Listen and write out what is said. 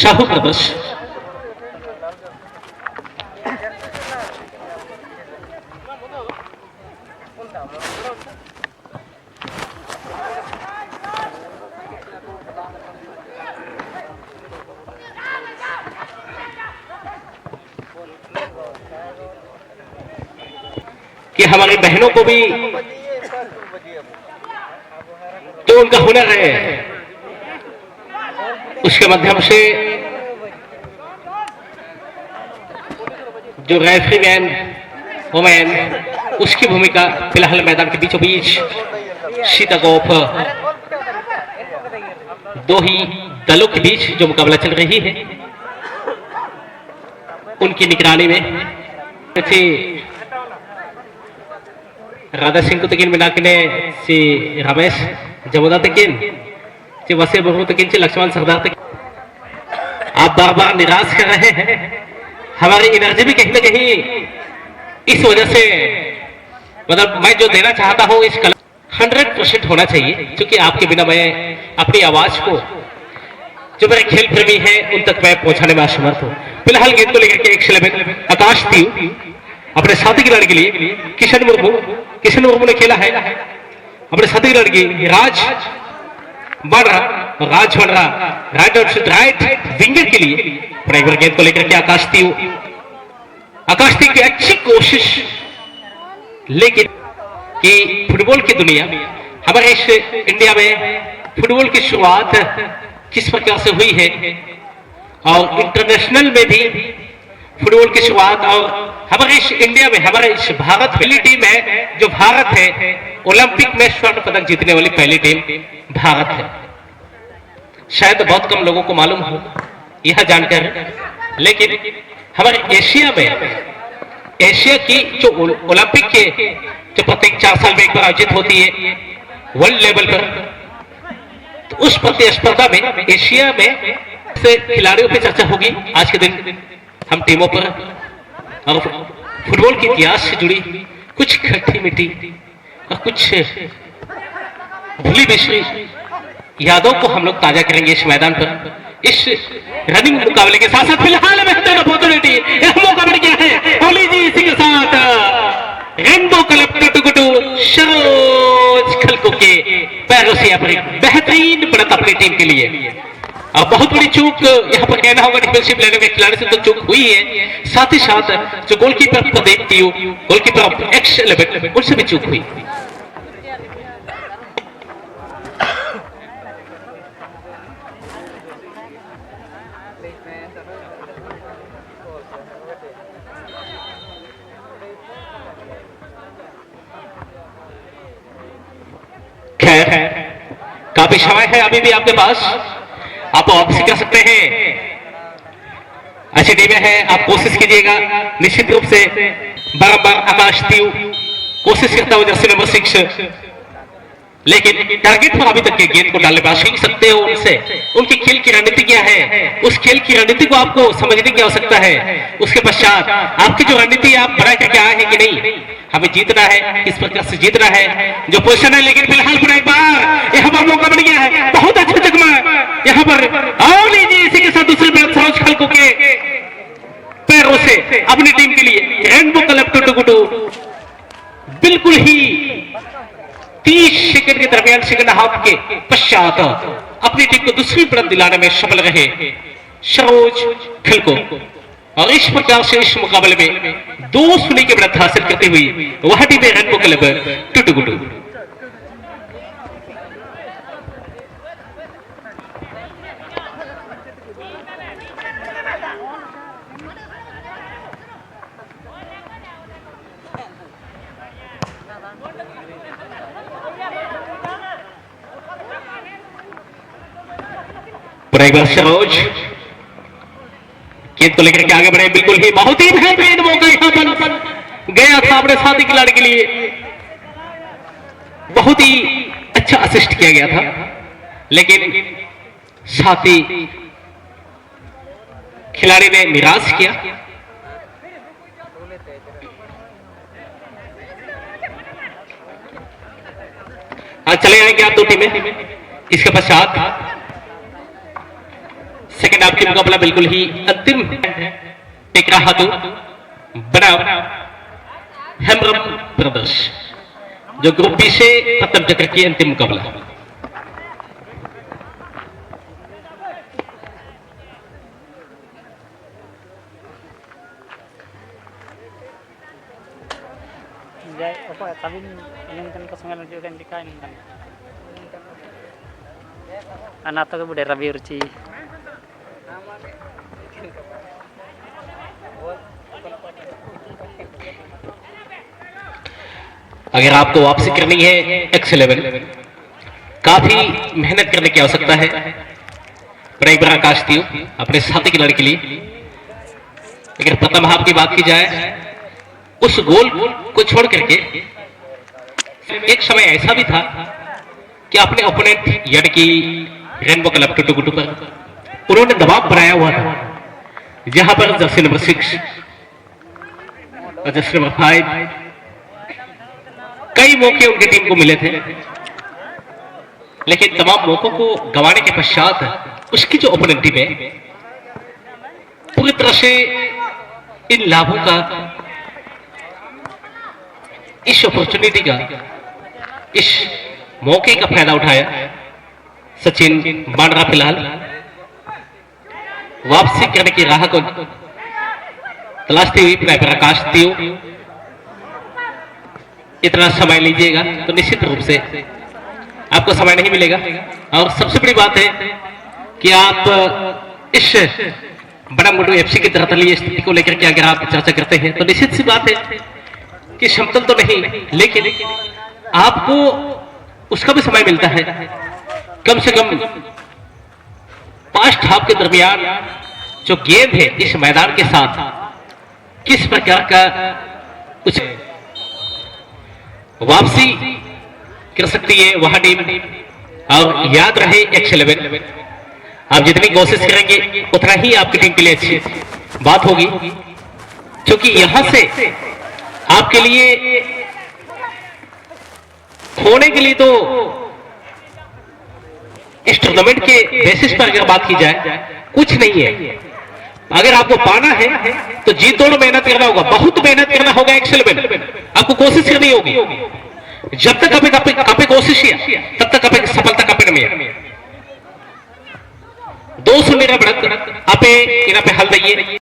Shahu brothers. कि हमारी बहनों को भी जो उनका हुनर है उसके माध्यम से जो रेफरी मैन वोमेन उसकी भूमिका फिलहाल मैदान के बीचों बीच शीतागोफ दो ही दलों के बीच जो मुकाबला चल रही है उनकी निगरानी में राधा सिंह को तकिन मिनाकिने सी रमेश जमुदा तकिन सी वसे बहु तकिन सी लक्ष्मण सरदार तकिन आप बार बार निराश कर रहे हैं। हमारी एनर्जी भी कहीं ना कहीं इस वजह से मतलब मैं जो देना चाहता हूं इस कला 100% होना चाहिए क्योंकि आपके बिना मैं अपनी आवाज को जो मेरे खेल प्रेमी है उन तक मैं पहुंचाने में असमर्थ हूं। फिलहाल गेंद को लेकर के एक सेलेब्रेट आकाश तीव अपने साथी खिलाड़ी के लिए किशन मुर्मू ने खेला है अपने साथी खिलाड़ी की राज बनरा राइट विंगर के लिए प्राइवर गेंद को लेकर के आकाश तीव की अच्छी कोशिश लेकिन कि फुटबॉल की दुनिया हमारे इस इंडिया में फुटबॉल की शुरुआत किस प्रकार से हुई है और इंटरनेशनल में भी फुटबॉल की शुरुआत और हमारे इस इंडिया में हमारे इस भारत पहली टीम है जो भारत है ओलंपिक में स्वर्ण पदक जीतने वाली पहली टीम भारत है। शायद बहुत कम लोगों को मालूम हो यह जानकर लेकिन हमारे एशिया की जो ओलंपिक के जो प्रत्येक 4 साल में एक बार आयोजित होती है वर्ल्ड लेवल पर तो उस प्रतिस्पर्धा में एशिया में से खिलाड़ियों पर चर्चा होगी। आज के दिन हम टीमों पर और फुटबॉल के इतिहास से जुड़ी कुछ खट्टी मिट्टी और कुछ भूली बिसरी यादों को हम लोग ताजा करेंगे इस मैदान पर इस रनिंग मुकाबले के साथ साथ। फिलहाल बेहतर अपॉर्चुनिटी मौका मिल गया है होली जी इसी के साथ रेनबो क्लब टुटुगुटू सरोज खलको के पैरों से यहाँ पर एक बेहतरीन बढ़त अपनी टीम के लिए। अब बहुत बड़ी चूक यहाँ पर कहना होगा डिफेंसिव लाइन के खिलाड़ी से तो चूक हुई है साथ ही साथ जो गोलकीपर प्रदीप टीयू गोलकीपर एक्स 11 उनसे भी चूक हुई। खैर काफी समय है अभी भी आपके पास आप वापसी कर सकते हैं। अच्छी टीमें हैं आप कोशिश कीजिएगा निश्चित रूप से बार-बार आकाश तीव कोशिश करता हुआ जर्सी नंबर 6 लेकिन टारगेट पर अभी तक के गेंद को डालने पर सीख सकते हो उनसे उनकी खेल की रणनीति क्या है उस खेल की रणनीति को आपको समझने की आवश्यकता है। उसके पश्चात आपकी जो रणनीति आप बना करके आए हैं कि नहीं हमें जीतना है किस प्रकार से जीतना है जो पोजीशन है। लेकिन फिलहाल पूरा एक बार यहाँ पर मौका मिल गया है बहुत अच्छा जगमा यहाँ पर और लीजिए इसी के साथ दूसरे मैच सरोज खलको के पैरों से अपनी टीम के लिए रेनबो क्लब टुटुगुटू बिल्कुल ही 30 सेकंड के दरमियान सेकंड हाफ के पश्चात अपनी टीम को दूसरी बढ़त दिलाने में सफल रहे सरोज खलको और इस प्रकार से इस मुकाबले में 2 सुनी की बढ़त हासिल करती हुई वह टीम रेनबो क्लब टुटुगुटू। एक बार सरोज गेंद को लेकर के आगे बढ़े बिल्कुल ही बहुत ही बेहतरीन मौका यहाँ पर गया था अपने साथी खिलाड़ी के लिए बहुत ही अच्छा असिस्ट किया गया था लेकिन साथी खिलाड़ी ने निराश किया। आज चले आएंगे आप 2 टीमें इसके पश्चात सेकंड हाफ की मुकाबला बिल्कुल ही अंतिम है। एक रहा तो बनाम हेमरम ब्रदर्स, जो ग्रुप बी से प्रथम चक्र की अंतिम मुकाबला। Tapi ini kan kesengalan juga kan dikain kan. Anak tu kemudian Rabi Urci. अगर आपको वापसी करनी है X11, काफी मेहनत करने की आवश्यकता है। बड़ा बड़ा आकाश थी अपने साथी खिलाड़ी के लिए। अगर प्रथम हाफ की बात की जाए, उस गोल को छोड़ करके एक समय ऐसा भी था कि अपने ओपोनेंट यानी कि रेनबो क्लब टुटुगुटु पर उन्होंने दबाव बनाया हुआ था, जहां पर जर्सी नंबर 6 और जर्सी नंबर 5 कई मौके उनकी टीम को मिले थे, लेकिन तमाम मौकों को गंवाने के पश्चात उसकी जो ओपोनेंट टीम है पूरी तरह से इन लाभों का, इस अपॉर्चुनिटी का, इस मौके का फायदा उठाया। सचिन बांड्रा फिलहाल वापसी करने की राह को तलाशते हुए प्रकाश दियो। इतना समय लीजिएगा तो निश्चित रूप से आपको समय नहीं मिलेगा। और सबसे बड़ी बात है कि आप इस बड़ामुंडू एफसी की तरह स्थिति को लेकर के अगर आप चर्चा करते हैं तो निश्चित सी बात है कि समतल तो नहीं, लेकिन आपको उसका भी समय मिलता है। कम से कम 5 हाफ के दरमियान जो गेम है इस मैदान के साथ किस प्रकार का कुछ वापसी कर सकती है वह टीम। और याद रहे X11, आप जितनी कोशिश करेंगे उतना ही आपकी टीम के लिए अच्छी बात होगी, क्योंकि यहां से आपके लिए खोने के लिए तो इस टूर्नामेंट के बेसिस पर अगर बात की जाए कुछ नहीं है। अगर आपको पाना है तो जी तोड़ मेहनत करना होगा, बहुत मेहनत करना होगा। X11 आपको कोशिश करनी होगी। जब तक आप कोशिश किया तब तक आप सफलता का में 2-0 बढ़त आप हल दइए।